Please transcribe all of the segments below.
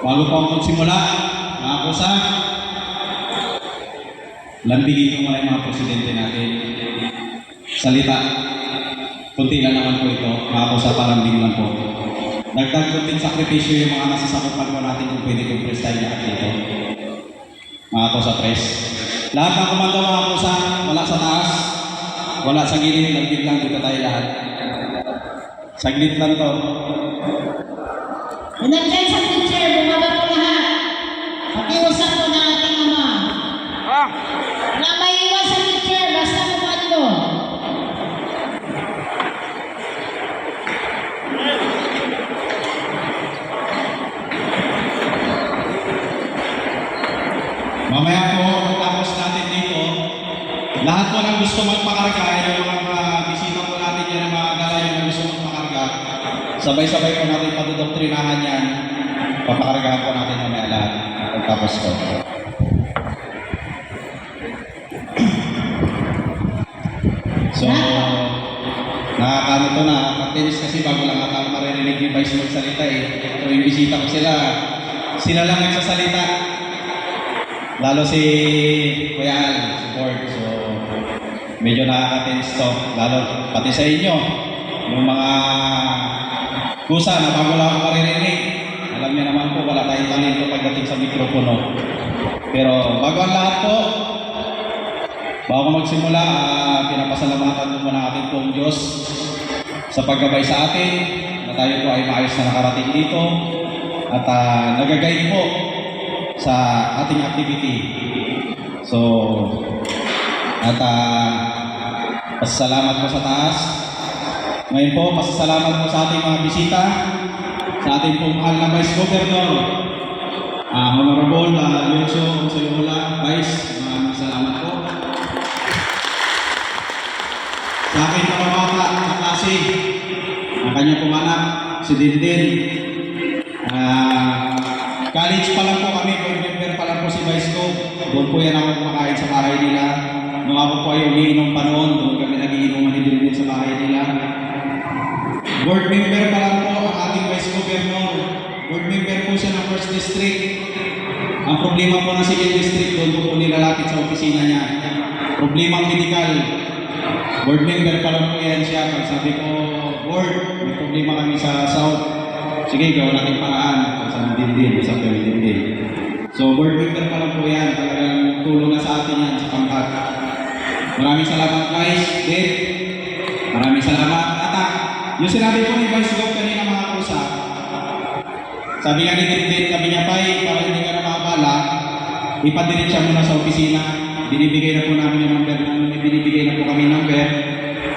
Bago po ako magsimula, mga kusa, lambigin ko muna yung mga presidente natin. Salita. Kunti lang naman po ito. Mga kusa, palambing lang po. Dagdag kunting sakripisyo yung mga nasasakupan po natin kung pwede kong freestyle lahat dito. Mga kusa, press. Lahat ng komando mga kusa, wala sa taas, wala sa gilid, lambing lang dito tayo lahat. Saglit lang to. Nandiyan sa teacher, bumaba po lahat. Pakiusap po ng ating ama. Na may iwas sa teacher, basta kumando. Mamaya po, tapos natin dito, lahat po ng gusto magpakarga, yung mga bisita po natin yan, mga galayan na gusto magpakarga, sabay-sabay po natin patudoktrinahan yan, papakargahan po natin mamaya lahat, pagtapos ko. So, nakakano to na, pag-tennis kasi bago lang ako maririnig yung Vice magsalita eh. Ito yung bisita ko sila lang nagsasalita. Lalo si Kuya Al, si Ford. So, medyo nakaka-tense to. Lalo pati sa inyo, yung mga kusa na bago lang ako maririnig. Alam niyo naman po, wala tayong talento pagdating sa mikropono. Pero bago ang lahat po, bago magsimula, pinapasalamatan po muna ating pong Diyos sa paggabay sa atin, na tayo po ay maayos na nakarating dito at nag-guide po sa ating activity. So, at pasasalamat po sa taas. Ngayon po, pasasalamat po sa ating mga bisita, sa ating pong mahal na Vice Governor, Honorable Leoncio Consuelola, Vice, maraming salamat po. Sa aking kamabata na klase, ang kanya pong anak, si Dindin. College pa lang po kami, board member pa lang po si Vice ko. Doon po yan ako kumakain sa bahay nila. Nung ako po ay umiinom pa noon, doon kami nagiinuman ni Dindin sa bahay nila. Board member pa lang po ang ating Vice Governor. Board member po siya ng 1st District. Ang problema po ng 2nd District, doon po nilalapit sa opisina niya. Problemang medical. Board member pa lang po yan siya. Pag sabi ko, board, may problema kami sa South. Sige, gawin natin paraan. Sa Dindin, sa Dindin. So, board member pa lang po yan. Talagang tulong na sa atin yan sa pangkat. Maraming salamat guys. Dave, maraming salamat. At yung sinabi po ni Vice Gov kanina mga kusa, sabi nga ni Dindin, sabi niya, Pai, para hindi ka na makabala, ipadirit siya muna sa opisina. Binibigay na po namin yung number. Binibigay na po kami number.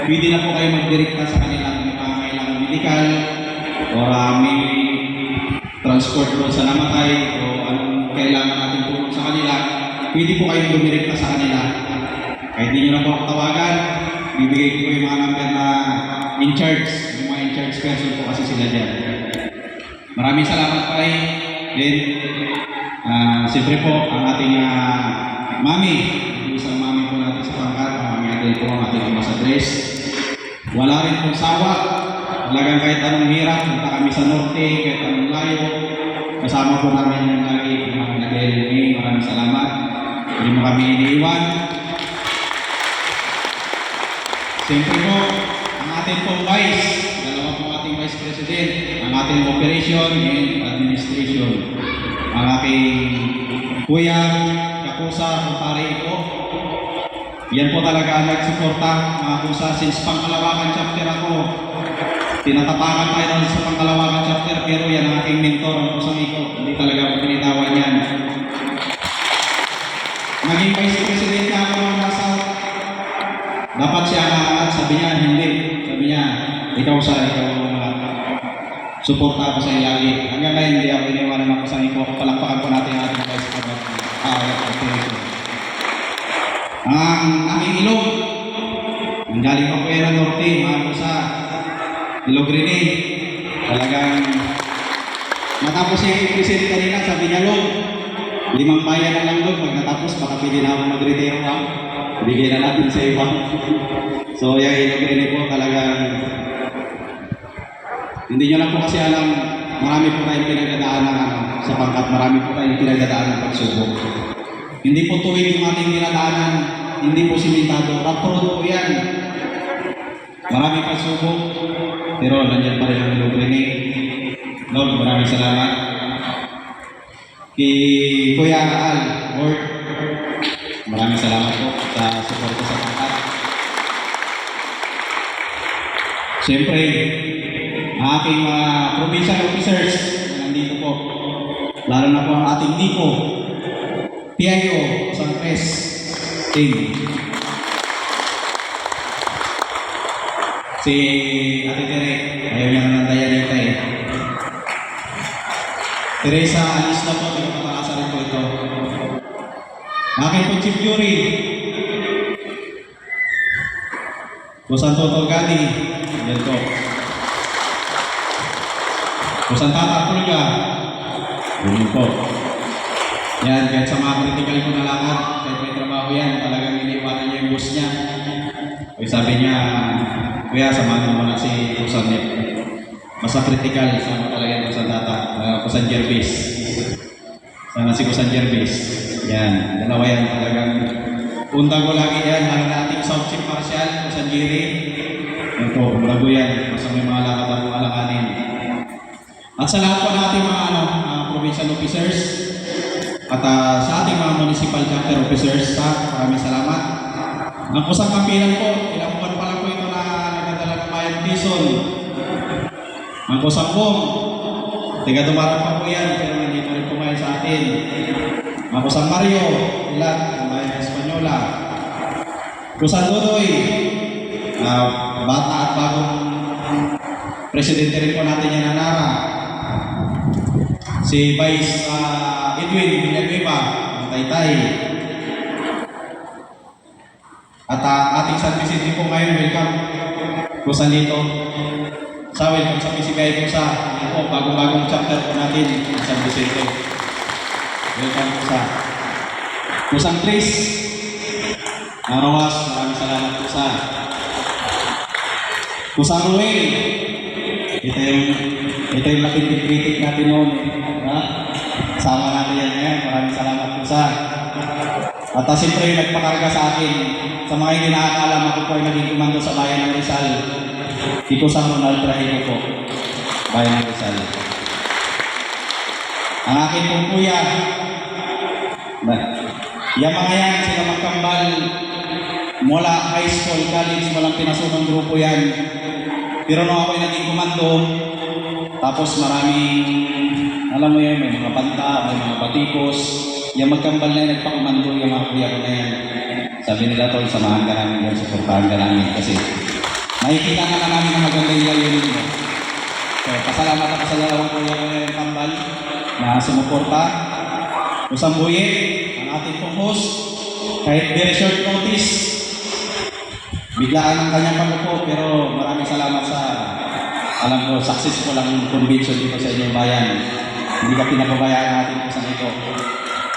Pwede na po kayo magdirekta sa kanilang pangangailangan medical or may transport doon sa namatay o anong kailangan natin tulong sa kanila. Pwede po kayong dumirekta sa kanila. Kahit hindi nyo na po ako tawagan, bibigay ko po yung mga number na in charge. Yung mga in charge person po kasi sila dyan. Maraming salamat pa rin. Then, siyempre po, ang ating mami, isang mami po natin sa pangkat, mami natin po ang ating ambassadress. Wala rin pong sawa. Talagang kahit anong hirap, punta kami sa norte, kahit anong layo, kasama po namin yung lagi, mga nag-LMA, maraming salamat. Hindi mo kami iniiwan. Siyempre po, ang ating pong Vice, dalawa po ating Vice President, ang ating Operation and Administration, ang aking Kuya, Kakusa, kumpare ko. Yan po talaga ang nagsuporta, mga kusa, since pangkalawakan chapter ako. Tinatapakan tayo doon sa pangkalawakan chapter, pero yan ang aking mentor, ang kusang iko. Hindi talaga ako pinitawan yan. Naging Vice President niya ako ng nasa, dapat siya aangat, sabi niya, hindi. Sabi niya, ikaw suporta ako sa ilagi. Hanggang ngayon, hindi ako iniwanan ng kusang iko. Palakpakan po natin ang ating Vice President. Ang aming ilog, ang galing pa po yan ng norte, mga kusa. Ilog rin eh. Talagang matapos yung present kanina, sabi niya, Log, 5 bayan na lang, Log. Pag natapos, baka pwede na ako mag-retiro ha. Bigay na natin sa iba. So, yung ilog rin eh po, talagang hindi nyo lang po kasi alam, marami po tayong pinagdadaan ng sapagkat marami po tayong pinagdadaan ng pagsubok. Hindi po tuwid yung ating dinadaanan, hindi po simentado, rough road po yan. Maraming pagsubok, pero nandiyan pa rin ang Lord Rene. Lord, maraming salamat. Kay Kuya Al, Lord, maraming salamat po sa suporta sa pangkat. Siyempre, ang aking mga provincial officers na nandito po, lalo na po ang ating DICO, PIO, San Pres, Team. Si Ate Tere, ayaw niya ng Dayanita eh. Teresa, alis na po, pinapatakasan rin po ito. Aking po Chief Yuri, Busan Toto Gadi, yan po. Busan Tata Pulga, yun po. Yan, kahit sa mga critical ko na lakad, kahit may trabaho yan, talagang iniwanan niya yung boss niya. Kaya sabi niya, Kuya, samahan mo na si Busan Nip. Basta critical, sama talaga yung Busan Tata, Busan Jervis. Sana si Busan Jervis. Yan, dalawa yan talagang untang ko lagi yan, lalo na ating South Chief Marshal, Busan Jerry. Yan po, bago yan, basta may mga lakad ang alakanin. At sa lahat po ng ating mga provincial officers at sa ating mga municipal chapter officers, maraming salamat. Ang kusang kampilan po, ilang buwan pa lang po ito na nagdadala ng Bayan Quezon. Ang kusang Bong, tiga dumarang pa po yan, pero nandito rin po ngayon sa atin. Ang kusang Mario, ilan, ang Bayan Espanyola. Kusang Dudoy, bata at bagong presidente rin po natin yan na Nara. Si Vice Edwin Villanueva, ang Taytay. At ating San Vicente po ngayon, welcome po sa dito. Sa welcome sa Pisigay po sa bagong chapter po natin, San Vicente. Welcome po sa Kusang Tris. Narawas, maraming salamat po sa Kusang Ruel. Ito yung laking critic natin noon. Sama natin yan ngayon. Maraming salamat po sa. At siyempre yung nagpakarga sa akin. Sa mga hindi nakakalam, ako po ay naging komando sa Bayan ng Rizal. Dito sa Ronald Trajano po. Bayan ng Rizal. Ang akin pong kuya. Yung mga yan, sila magkambal. Mula high school, college, walang pinasunong grupo yan. Pero nung ako ay naging komando, tapos maraming, alam mo yan, may mga banta, may mga batikos, yung magkambal na yun, nagpakomando yung mga kuya ko na yan. Sabi nila, tol, samahan ka namin yan, supportahan ka namin. Kasi makikita na namin na maganda yung layunin mo. So, pasalamat ako sa dalawang kuya ko na yung kambal na sumuporta. Kusang Buye, ang ating pong host, kahit very short notice, biglaan ang kanyang pagpupo, pero maraming salamat sa, alam ko, successful ang convention dito sa inyong bayan. Hindi ka pinababayaan natin kung saan ito.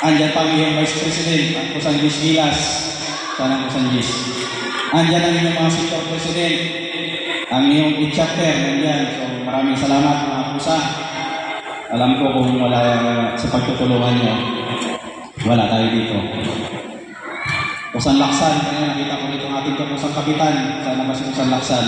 Andyan pa ang iyong Vice President, ang Kusang Gis Gilas. Sana Kusang Gis. Andyan ang iyong mga Sector President, ang iyong chapter, andyan. So maraming salamat mga Kusa. Alam ko kung wala sa pagtutulungan nyo, wala tayo dito. Kusang Laksan, kaya nakita ko dito ang ating Kusang Kapitan, sana ba si Kusang Laksan.